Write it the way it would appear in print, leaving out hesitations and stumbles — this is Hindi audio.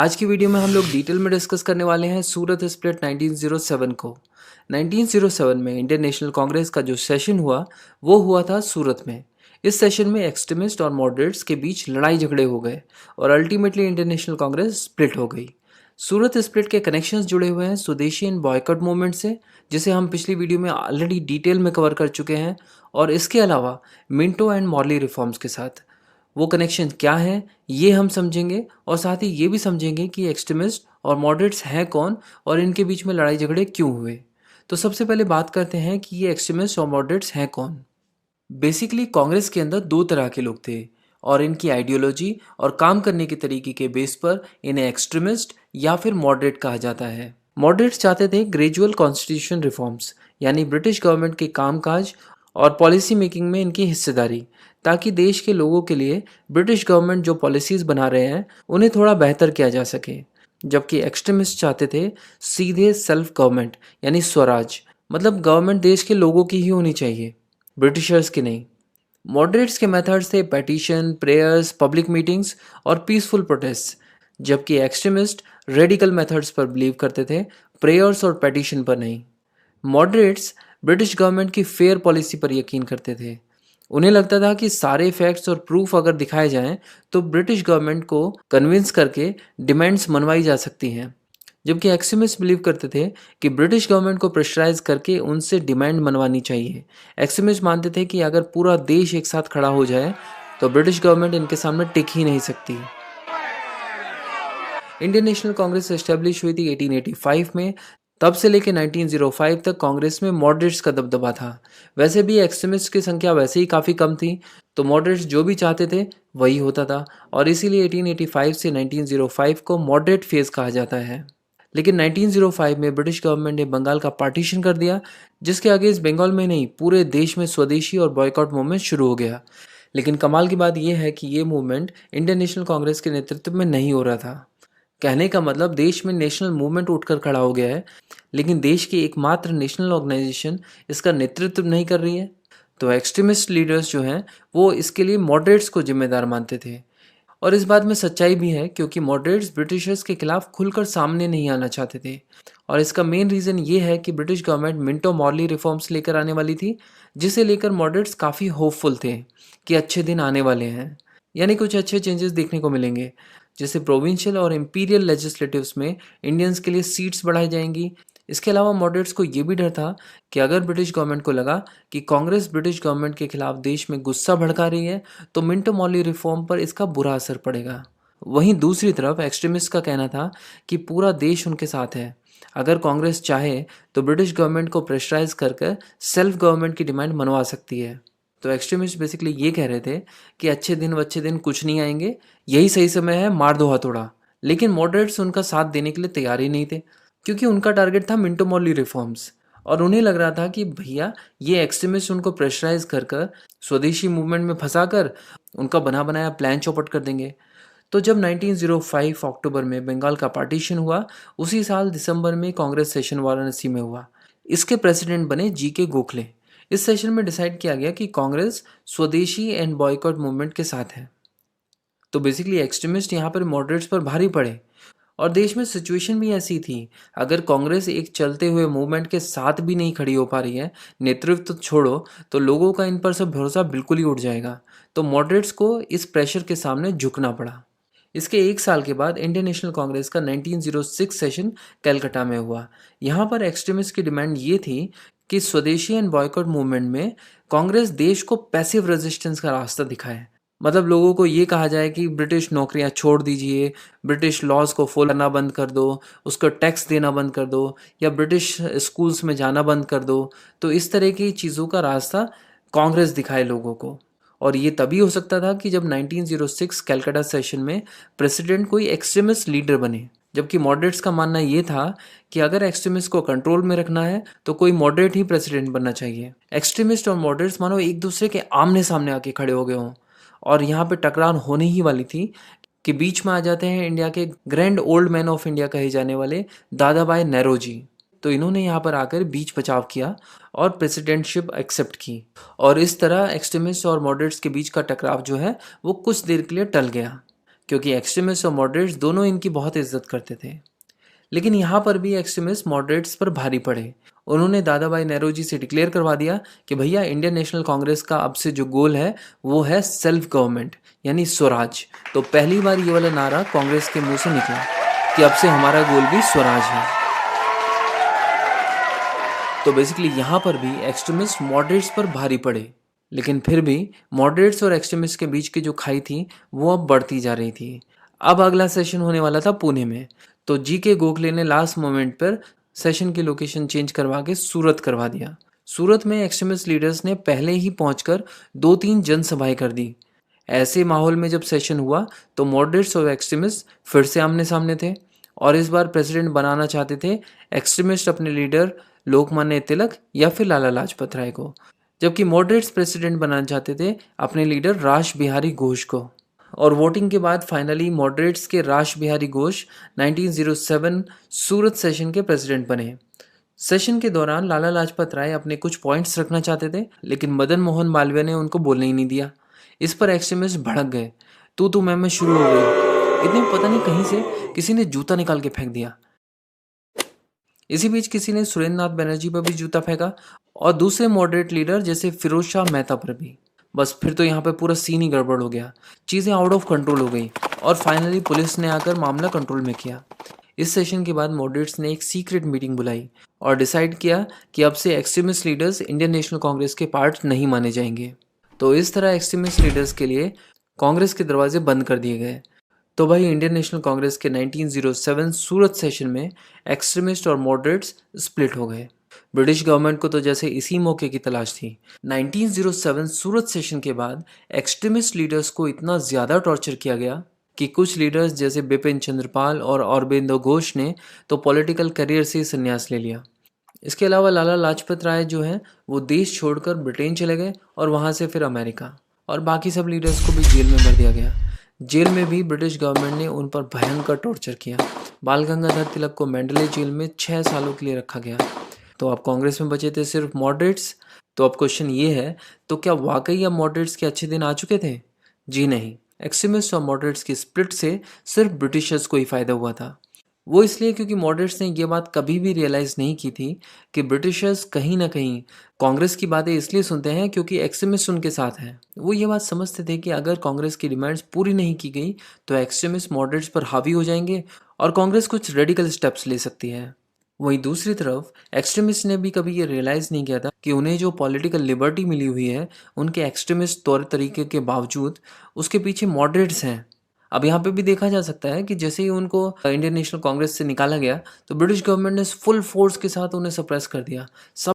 आज की वीडियो में हम लोग डिटेल में डिस्कस करने वाले हैं सूरत स्प्लिट 1907 को। 1907 में इंडियन नेशनल कांग्रेस का जो सेशन हुआ वो हुआ था सूरत में। इस सेशन में एक्सट्रीमिस्ट और मॉडरेट्स के बीच लड़ाई झगड़े हो गए और ultimately Indian national Congress split हो गई। सूरत स्प्लिट के कनेक्शंस जुड़े हुए हैं स्वदेशी एंड बॉयकॉट मूवमेंट से, जिसे हम पिछली वीडियो में ऑलरेडी डिटेल में कवर कर चुके हैं, और इसके अलावा मिंटो एंड मॉर्ली रिफॉर्म्स के साथ। वो कनेक्शन क्या है ये हम समझेंगे, और साथ ही ये भी समझेंगे कि एक्सट्रीमिस्ट और मॉडरेट्स हैं कौन और इनके बीच में लड़ाई झगड़े क्यों हुए। तो सबसे पहले बात करते हैं कि ये एक्सट्रीमिस्ट और मॉडरेट्स हैं कौन। बेसिकली कांग्रेस के अंदर दो तरह के लोग थे और इनकी आइडियोलॉजी और काम करने के तरीके के बेस पर इन्हें एक्सट्रीमिस्ट या फिर मॉडरेट कहा जाता है। मॉडरेट्स चाहते थे ग्रेजुअल कॉन्स्टिट्यूशन रिफॉर्म्स, यानी ब्रिटिश गवर्नमेंट के कामकाज और पॉलिसी मेकिंग में इनकी हिस्सेदारी, ताकि देश के लोगों के लिए ब्रिटिश गवर्नमेंट जो पॉलिसीज़ बना रहे हैं उन्हें थोड़ा बेहतर किया जा सके। जबकि एक्सट्रीमिस्ट चाहते थे सीधे सेल्फ गवर्नमेंट, यानी स्वराज, मतलब गवर्नमेंट देश के लोगों की ही होनी चाहिए, ब्रिटिशर्स की नहीं। मॉडरेट्स के मेथड्स थे पेटिशन, प्रेयर्स, पब्लिक मीटिंग्स और पीसफुल प्रोटेस्ट, जबकि एक्सट्रीमिस्ट रेडिकल मेथड्स पर बिलीव करते थे, प्रेयर्स और पेटिशन पर नहीं। मॉडरेट्स ब्रिटिश गवर्नमेंट की फेयर पॉलिसी पर यकीन करते थे। उन्हें लगता था कि सारे फैक्ट्स और प्रूफ अगर दिखाए जाएं तो ब्रिटिश गवर्नमेंट को कन्विंस करके डिमांड्स मनवाई जा सकती हैं। जबकि एक्सट्रीमिस्ट बिलीव करते थे कि ब्रिटिश गवर्नमेंट को प्रेशराइज करके उनसे डिमांड मनवानी चाहिए। एक्सट्रीमिस्ट मानते थे कि अगर पूरा देश एक साथ खड़ा हो जाए तो ब्रिटिश गवर्नमेंट इनके सामने टिक ही नहीं सकती। इंडियन नेशनल कांग्रेस एस्टेब्लिश हुई थी 1885 में। तब से लेकर 1905 तक कांग्रेस में मॉडरेट्स का दबदबा था। वैसे भी एक्सट्रीमिस्ट की संख्या वैसे ही काफ़ी कम थी, तो मॉडरेट्स जो भी चाहते थे वही होता था, और इसीलिए 1885 से 1905 को मॉडरेट फेज कहा जाता है। लेकिन 1905 में ब्रिटिश गवर्नमेंट ने बंगाल का पार्टीशन कर दिया, जिसके अगेंस्ट बंगाल में नहीं पूरे देश में स्वदेशी और बॉयकॉट मूवमेंट शुरू हो गया। लेकिन कमाल की बात यह है कि ये मूवमेंट इंडियन नेशनल कांग्रेस के नेतृत्व में नहीं हो रहा था। कहने का मतलब देश में नेशनल मूवमेंट उठकर खड़ा हो गया है, लेकिन देश की एकमात्र नेशनल ऑर्गेनाइजेशन इसका नेतृत्व नहीं कर रही है। तो एक्सट्रीमिस्ट लीडर्स जो हैं वो इसके लिए मॉडरेट्स को जिम्मेदार मानते थे, और इस बात में सच्चाई भी है क्योंकि मॉडरेट्स ब्रिटिशर्स के खिलाफ खुलकर सामने नहीं आना चाहते थे। और इसका मेन रीज़न ये है कि British government Minto Morley reforms लेकर आने वाली थी, जिसे लेकर मॉडरेट्स काफ़ी होपफुल थे कि अच्छे दिन आने वाले हैं, यानी कुछ अच्छे चेंजेस देखने को मिलेंगे। जैसे प्रोविंशियल और इम्पीरियल लेजिस्लेटिव्स में इंडियंस के लिए सीट्स बढ़ाई जाएंगी। इसके अलावा मॉडरेट्स को ये भी डर था कि अगर ब्रिटिश गवर्नमेंट को लगा कि कांग्रेस ब्रिटिश गवर्नमेंट के खिलाफ देश में गुस्सा भड़का रही है तो मिंटो मॉर्ली रिफॉर्म पर इसका बुरा असर पड़ेगा। वहीं दूसरी तरफ एक्सट्रीमिस्ट का कहना था कि पूरा देश उनके साथ है, अगर कांग्रेस चाहे तो ब्रिटिश गवर्नमेंट को प्रेशराइज कर सेल्फ गवर्नमेंट की डिमांड मनवा सकती है। तो एक्सट्रीमिस्ट बेसिकली ये कह रहे थे कि अच्छे दिन कुछ नहीं आएंगे, यही सही समय है, मार दो हथौड़ा। लेकिन मॉडरेट्स उनका साथ देने के लिए तैयार ही नहीं थे, क्योंकि उनका टारगेट था मिंटो मॉर्ली रिफॉर्म्स, और उन्हें लग रहा था कि भैया ये एक्सट्रीमिस्ट उनको प्रेशराइज कर स्वदेशी मूवमेंट में फंसा कर उनका बना बनाया प्लान चौपट कर देंगे। तो जब 1905 अक्टूबर में बंगाल का पार्टीशन हुआ, उसी साल दिसंबर में कांग्रेस सेशन वाराणसी में हुआ। इसके प्रेसिडेंट बने जी.के. गोखले। इस सेशन में डिसाइड किया गया कि कांग्रेस स्वदेशी एंड बॉयकॉट मूवमेंट के साथ है। तो बेसिकली एक्सट्रीमिस्ट यहाँ पर मॉडरेट्स पर भारी पड़े, और देश में सिचुएशन भी ऐसी थी, अगर कांग्रेस एक चलते हुए मूवमेंट के साथ भी नहीं खड़ी हो पा रही है, नेतृत्व तो छोड़ो, तो लोगों का इन पर सब भरोसा बिल्कुल ही उठ जाएगा। तो मॉडरेट्स को इस प्रेशर के सामने झुकना पड़ा। इसके एक साल के बाद इंडियन नेशनल कांग्रेस का 1906 सेशन कलकत्ता में हुआ। यहाँ पर एक्सट्रीमिस्ट की डिमांड ये थी कि स्वदेशी एंड बॉयकॉट मूवमेंट में कांग्रेस देश को पैसिव रेजिस्टेंस का रास्ता दिखाए। मतलब लोगों को ये कहा जाए कि ब्रिटिश नौकरियां छोड़ दीजिए, ब्रिटिश लॉज को फॉलो करना बंद कर दो, उसको टैक्स देना बंद कर दो, या ब्रिटिश स्कूल्स में जाना बंद कर दो। तो इस तरह की चीज़ों का रास्ता कांग्रेस दिखाए लोगों को। और ये तभी हो सकता था कि जब 1906 कलकत्ता सेशन में प्रेसिडेंट कोई एक्सट्रीमिस्ट लीडर बने। जबकि मॉडरेट्स का मानना ये था कि अगर एक्सट्रीमिस्ट को कंट्रोल में रखना है तो कोई मॉडरेट ही प्रेसिडेंट बनना चाहिए। एक्सट्रीमिस्ट और मॉडरेट्स मानो एक दूसरे के आमने सामने आके खड़े हो गए हों, और यहाँ पे टकरार होने ही वाली थी कि बीच में आ जाते हैं इंडिया के grand old man of India कहे जाने वाले दादा भाई नेहरू। तो इन्होंने यहाँ पर आकर बीच बचाव किया और प्रेसिडेंटशिप एक्सेप्ट की, और इस तरह एक्सट्रीमिस्ट और मॉडरेट्स के बीच का टकराव जो है वो कुछ देर के लिए टल गया, क्योंकि एक्सट्रीमिस्ट और मॉडरेट्स दोनों इनकी बहुत इज्जत करते थे। लेकिन यहाँ पर भी एक्सट्रीमिस्ट मॉडरेट्स पर भारी पड़े। उन्होंने दादा भाई नेहरू से डिक्लेयर करवा दिया कि भैया इंडियन नेशनल कांग्रेस का अब से जो गोल है वो है सेल्फ गवर्नमेंट यानी स्वराज। तो पहली बार ये वाला नारा कांग्रेस के मुंह से निकला कि अब से हमारा गोल भी स्वराज है। तो बेसिकली यहाँ पर भी एक्सट्रीमिस्ट मॉडरेट्स पर भारी पड़े, लेकिन फिर भी मॉडरेट्स और एक्सट्रीमिस्ट के बीच की जो खाई थी वो अब बढ़ती जा रही थी। अब अगला सेशन होने वाला था पुणे में, तो जी के गोखले ने लास्ट मोमेंट पर सेशन की लोकेशन चेंज करवा के सूरत करवा दिया। सूरत में एक्सट्रीमिस्ट लीडर्स ने पहले ही पहुंचकर 2-3 जनसभाएं कर दी। ऐसे माहौल में जब सेशन हुआ तो मॉडरेट्स और एक्सट्रीमिस्ट फिर से आमने सामने थे और इस बार प्रेसिडेंट बनाना चाहते थे एक्सट्रीमिस्ट अपने लीडर लोकमान्य तिलक या फिर लाला लाजपत राय को, जबकि मॉडरेट्स प्रेसिडेंट बनाना चाहते थे अपने लीडर रास बिहारी घोष को। और वोटिंग के बाद फाइनली मॉडरेट्स के रास बिहारी घोष 1907 सूरत सेशन के प्रेसिडेंट बने। सेशन के दौरान लाला लाजपत राय अपने कुछ पॉइंट्स रखना चाहते थे, लेकिन मदन मोहन मालवीय ने उनको बोलने ही नहीं दिया। इस पर एक्सट्रीमिस्ट भड़क गए, तू मैं शुरू हो गई। इतने पता नहीं कहीं से किसी ने जूता निकाल के फेंक दिया। इसी बीच किसी ने सुरेंद्र नाथ बनर्जी पर भी जूता फेंका और दूसरे मॉडरेट लीडर जैसे फिरोज शाह मेहता पर भी। बस फिर तो यहाँ पे पूरा सीन ही गड़बड़ हो गया, चीज़ें आउट ऑफ कंट्रोल हो गई और फाइनली पुलिस ने आकर मामला कंट्रोल में किया। इस सेशन के बाद मॉडरेट्स ने एक सीक्रेट मीटिंग बुलाई और डिसाइड किया कि अब से extremist leaders Indian national Congress के पार्ट नहीं माने जाएंगे। तो इस तरह एक्सट्रीमिस्ट लीडर्स के लिए कांग्रेस के दरवाजे बंद कर दिए गए। तो भाई इंडियन नेशनल कांग्रेस के 1907 सूरत सेशन में एक्सट्रीमिस्ट और मॉडरेट्स स्प्लिट हो गए। ब्रिटिश गवर्नमेंट को तो जैसे इसी मौके की तलाश थी। 1907 सूरत सेशन के बाद एक्सट्रीमिस्ट लीडर्स को इतना ज़्यादा टॉर्चर किया गया कि कुछ लीडर्स जैसे बिपिन चंद्रपाल और अरबिंदो घोष ने तो पॉलिटिकल करियर से ही संन्यास ले लिया। इसके अलावा लाला लाजपत राय जो है वो देश छोड़कर ब्रिटेन चले गए और वहाँ से फिर अमेरिका, और बाकी सब लीडर्स को भी जेल में भर दिया गया। जेल में भी ब्रिटिश गवर्नमेंट ने उन पर भयंकर टॉर्चर किया। बाल गंगाधर तिलक को मेंडले जेल में 6 सालों के लिए रखा गया। तो अब कांग्रेस में बचे थे सिर्फ मॉडरेट्स। तो अब क्वेश्चन ये है, तो क्या वाकई अब मॉडरेट्स के अच्छे दिन आ चुके थे? जी नहीं, एक्सट्रीमिस्ट और मॉडरेट्स की स्प्लिट से सिर्फ ब्रिटिशर्स को ही फायदा हुआ था। वो इसलिए क्योंकि मॉडरेट्स ने ये बात कभी भी रियलाइज़ नहीं की थी कि ब्रिटिशर्स कहीं ना कहीं कांग्रेस की बातें इसलिए सुनते हैं क्योंकि एक्सट्रीमिस्ट उनके साथ हैं। वो ये बात समझते थे कि अगर कांग्रेस की डिमांड्स पूरी नहीं की गई तो एक्सट्रीमिस्ट मॉडरेट्स पर हावी हो जाएंगे और कांग्रेस कुछ रेडिकल स्टेप्स ले सकती है। वहीं दूसरी तरफ एक्सट्रीमिस्ट ने भी कभी ये रियलाइज़ नहीं किया था कि उन्हें जो पॉलिटिकल लिबर्टी मिली हुई है उनके एक्सट्रीमिस्ट तौर तरीके के बावजूद उसके पीछे मॉडरेट्स हैं। अब यहाँ पे भी देखा जा सकता है कि जैसे ही उनको इंडियन नेशनल कांग्रेस से निकाला गया तो ब्रिटिश गवर्नमेंट ने फुल फोर्स के साथ उन्हें सप्रेस कर दिया। सब